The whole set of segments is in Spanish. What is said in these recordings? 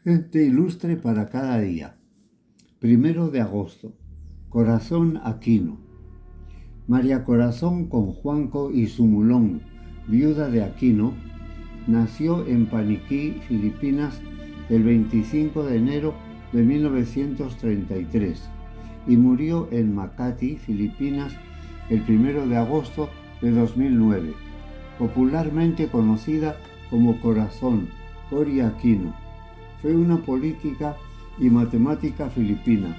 Gente ilustre para cada día. 1 de agosto. Corazón Aquino. María Corazón Conjuanco y Sumulón, viuda de Aquino, nació en Paniquí, Filipinas, el 25 de enero de 1933 y murió en Makati, Filipinas, el 1 de agosto de 2009, popularmente conocida como Corazón, Cory Aquino. Fue una política y matemática filipina.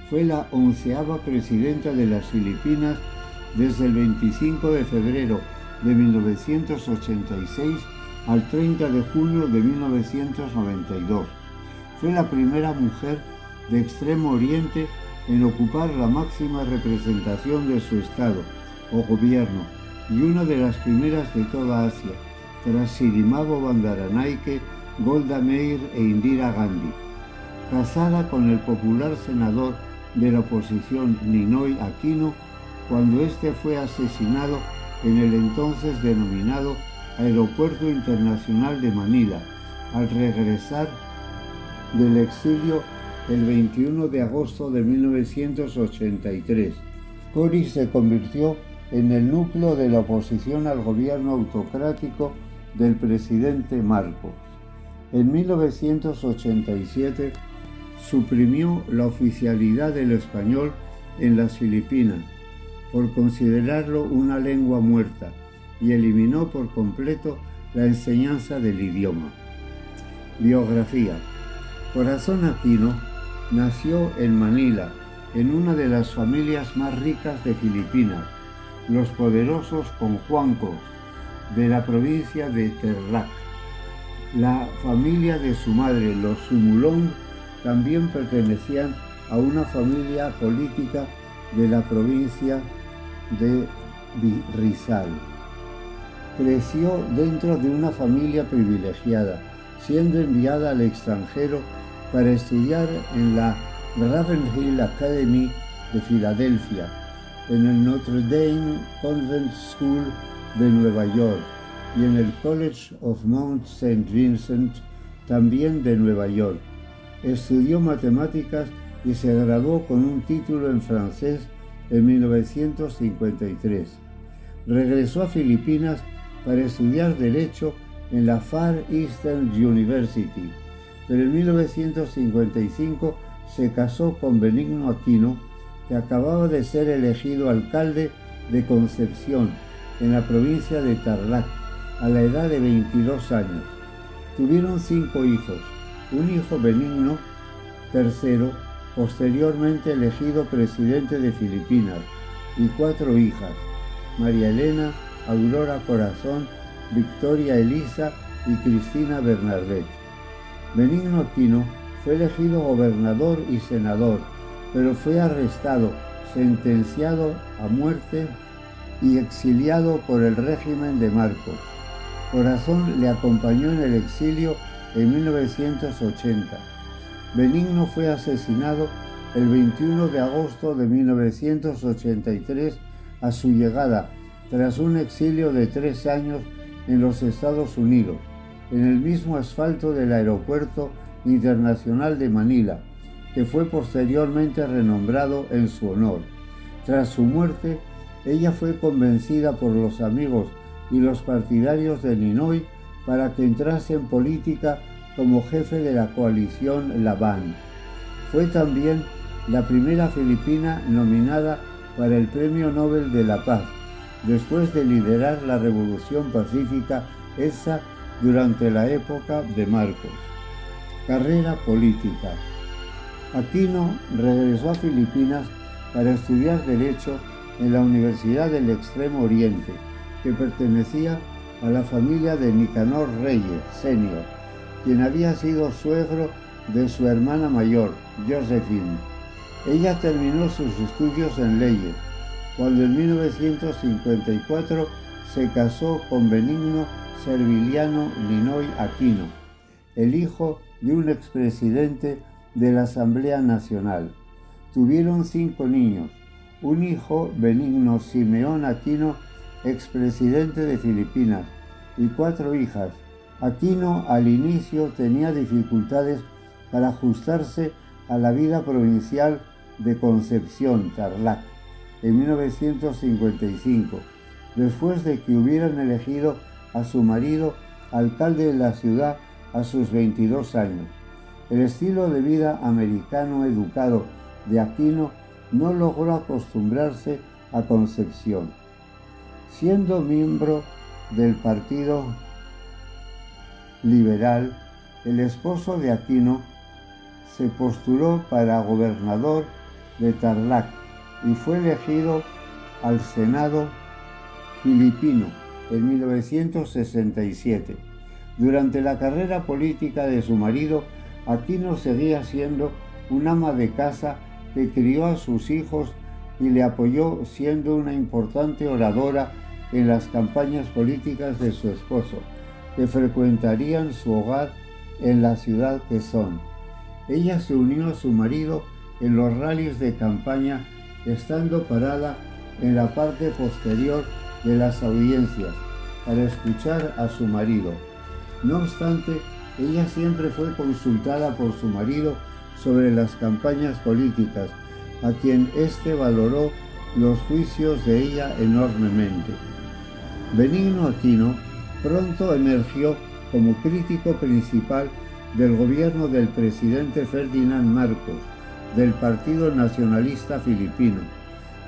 Fue la 11ª presidenta de las Filipinas desde el 25 de febrero de 1986 al 30 de junio de 1992. Fue la primera mujer de Extremo Oriente en ocupar la máxima representación de su estado o gobierno y una de las primeras de toda Asia, tras Sirimavo Bandaranaike, Golda Meir e Indira Gandhi. Casada con el popular senador de la oposición Ninoy Aquino, cuando éste fue asesinado en el entonces denominado Aeropuerto Internacional de Manila, al regresar del exilio el 21 de agosto de 1983. Cory se convirtió en el núcleo de la oposición al gobierno autocrático del presidente Marcos. En 1987 suprimió la oficialidad del español en las Filipinas por considerarlo una lengua muerta y eliminó por completo la enseñanza del idioma. Biografía. Corazón Aquino nació en Manila, en una de las familias más ricas de Filipinas, los poderosos Conjuancos, de la provincia de Tarlac. La familia de su madre, los Sumulong, también pertenecían a una familia política de la provincia de Rizal. Creció dentro de una familia privilegiada, siendo enviada al extranjero para estudiar en la Ravenhill Academy de Filadelfia, en el Notre Dame Convent School de Nueva York y en el College of Mount St. Vincent, también de Nueva York. Estudió matemáticas y se graduó con un título en francés en 1953. Regresó a Filipinas para estudiar Derecho en la Far Eastern University, pero en 1955 se casó con Benigno Aquino, que acababa de ser elegido alcalde de Concepción, en la provincia de Tarlac, a la edad de 22 años. Tuvieron 5 hijos, un hijo Benigno III, posteriormente elegido presidente de Filipinas, y 4 hijas, María Elena, Aurora Corazón, Victoria Elisa y Cristina Bernadette. Benigno Aquino fue elegido gobernador y senador, pero fue arrestado, sentenciado a muerte y exiliado por el régimen de Marcos. Corazón le acompañó en el exilio en 1980. Benigno fue asesinado el 21 de agosto de 1983 a su llegada, tras un exilio de 3 años en los Estados Unidos, en el mismo asfalto del Aeropuerto Internacional de Manila, que fue posteriormente renombrado en su honor. Tras su muerte, ella fue convencida por los amigos y los partidarios de Ninoy para que entrase en política como jefe de la coalición Laban. Fue también la primera filipina nominada para el Premio Nobel de la Paz, después de liderar la Revolución Pacífica ESA durante la época de Marcos. Carrera política. Aquino regresó a Filipinas para estudiar Derecho en la Universidad del Extremo Oriente, que pertenecía a la familia de Nicanor Reyes, Sr., quien había sido suegro de su hermana mayor, Josephine. Ella terminó sus estudios en leyes, cuando en 1954 se casó con Benigno Serviliano Ninoy Aquino, el hijo de un expresidente de la Asamblea Nacional. Tuvieron 5 niños, un hijo, Benigno Simeón Aquino, expresidente de Filipinas, y 4 hijas. Aquino al inicio tenía dificultades para ajustarse a la vida provincial de Concepción, Tarlac, en 1955, después de que hubieran elegido a su marido alcalde de la ciudad a sus 22 años. El estilo de vida americano educado de Aquino no logró acostumbrarse a Concepción. Siendo miembro del Partido Liberal, el esposo de Aquino se postuló para gobernador de Tarlac y fue elegido al Senado filipino en 1967. Durante la carrera política de su marido, Aquino seguía siendo un ama de casa que crió a sus hijos y le apoyó siendo una importante oradora en las campañas políticas de su esposo, que frecuentarían su hogar en la ciudad Quezón. Ella se unió a su marido en los rallies de campaña, estando parada en la parte posterior de las audiencias para escuchar a su marido. No obstante, ella siempre fue consultada por su marido sobre las campañas políticas, a quien éste valoró los juicios de ella enormemente. Benigno Aquino pronto emergió como crítico principal del gobierno del presidente Ferdinand Marcos, del Partido Nacionalista Filipino,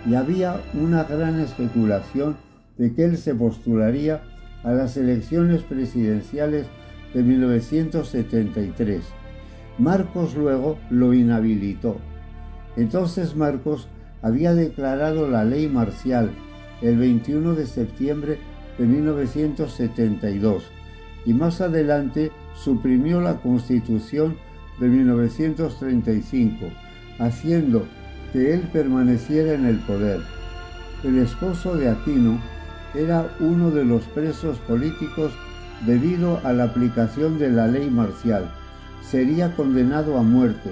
y había una gran especulación de que él se postularía a las elecciones presidenciales de 1973. Marcos luego lo inhabilitó. Entonces Marcos había declarado la ley marcial el 21 de septiembre de 1972 y más adelante suprimió la Constitución de 1935, haciendo que él permaneciera en el poder. El esposo de Aquino era uno de los presos políticos debido a la aplicación de la ley marcial. Sería condenado a muerte.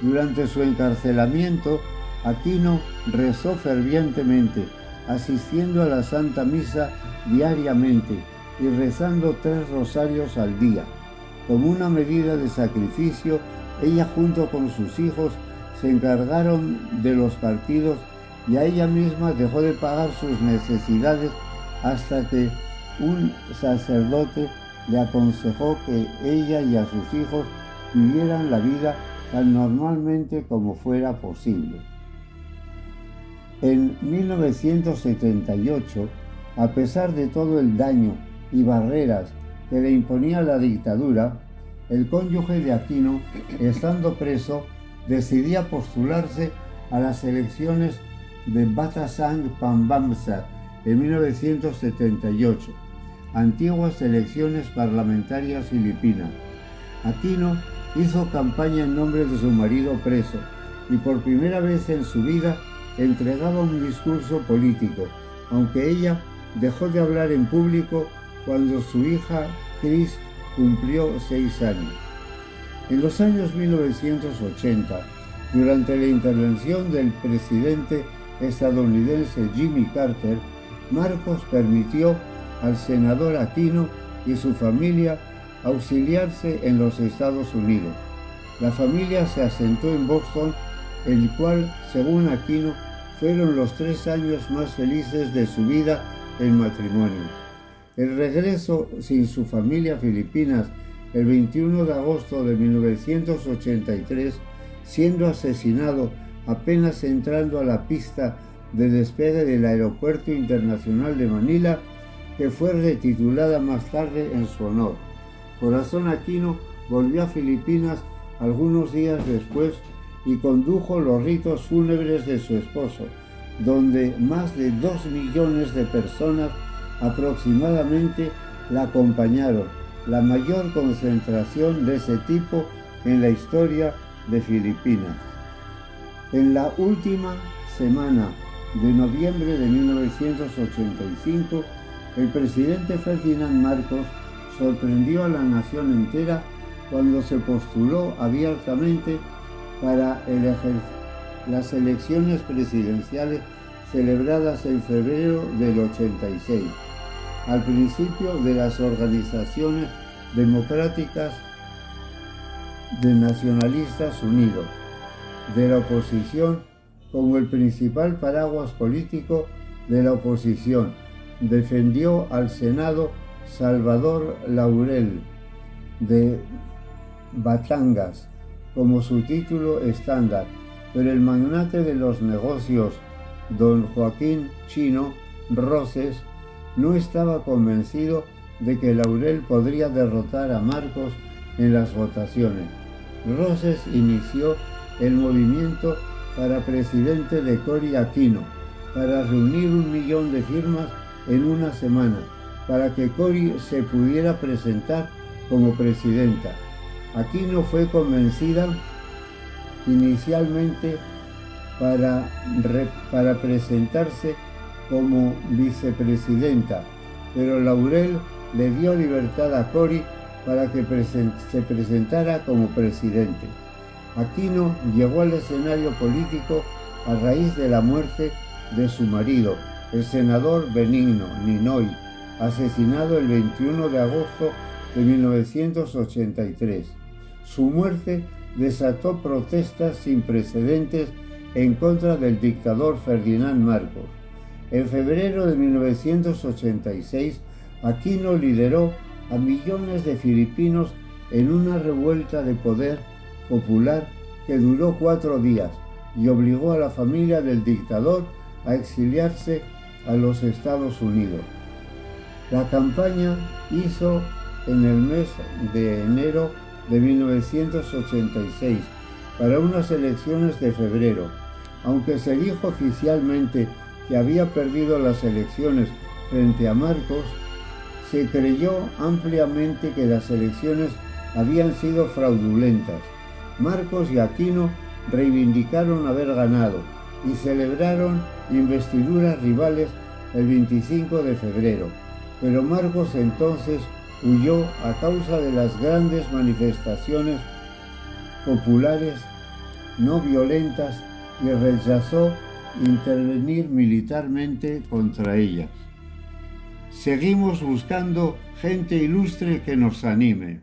Durante su encarcelamiento, Aquino rezó fervientemente, asistiendo a la Santa Misa diariamente y rezando 3 rosarios al día. Como una medida de sacrificio, ella junto con sus hijos se encargaron de los partidos y a ella misma dejó de pagar sus necesidades hasta que un sacerdote le aconsejó que ella y a sus hijos vivieran la vida tan normalmente como fuera posible. En 1978, a pesar de todo el daño y barreras que le imponía la dictadura, el cónyuge de Aquino, estando preso, decidía postularse a las elecciones de Batasang Pambamsa en 1978, antiguas elecciones parlamentarias filipinas. Aquino hizo campaña en nombre de su marido preso y por primera vez en su vida entregaba un discurso político, aunque ella dejó de hablar en público cuando su hija Chris cumplió 6 años. En los años 1980, durante la intervención del presidente estadounidense Jimmy Carter, Marcos permitió al senador Aquino y su familia auxiliarse en los Estados Unidos. La familia se asentó en Boston, el cual, según Aquino, fueron los 3 años más felices de su vida en matrimonio. El regreso sin su familia a Filipinas el 21 de agosto de 1983, siendo asesinado apenas entrando a la pista de despegue del Aeropuerto Internacional de Manila, que fue retitulada más tarde en su honor. Corazón Aquino volvió a Filipinas algunos días después y condujo los ritos fúnebres de su esposo, donde más de 2 millones de personas aproximadamente la acompañaron, la mayor concentración de ese tipo en la historia de Filipinas. En la última semana de noviembre de 1985, el presidente Ferdinand Marcos sorprendió a la nación entera cuando se postuló abiertamente para las elecciones presidenciales celebradas en febrero del 86, al principio de las organizaciones democráticas de Nacionalistas Unidos, de la oposición como el principal paraguas político de la oposición. Defendió al Senado Salvador Laurel de Batangas como su título estándar, pero el magnate de los negocios, don Joaquín Chino Roses, no estaba convencido de que Laurel podría derrotar a Marcos en las votaciones. Roses inició el movimiento para presidente de Cory Aquino, para reunir 1 millón de firmas en una semana, para que Cory se pudiera presentar como presidenta. Aquino fue convencida inicialmente para presentarse como vicepresidenta, pero Laurel le dio libertad a Cory para que se presentara como presidente. Aquino llegó al escenario político a raíz de la muerte de su marido, el senador Benigno Ninoy, asesinado el 21 de agosto de 1983. Su muerte desató protestas sin precedentes en contra del dictador Ferdinand Marcos. En febrero de 1986, Aquino lideró a millones de filipinos en una revuelta de poder popular que duró 4 días y obligó a la familia del dictador a exiliarse a los Estados Unidos. La campaña hizo en el mes de enero de 1986 para unas elecciones de febrero. Aunque se dijo oficialmente que había perdido las elecciones frente a Marcos, se creyó ampliamente que las elecciones habían sido fraudulentas. Marcos y Aquino reivindicaron haber ganado y celebraron investiduras rivales el 25 de febrero, pero Marcos entonces huyó a causa de las grandes manifestaciones populares no violentas y rechazó intervenir militarmente contra ellas. Seguimos buscando gente ilustre que nos anime.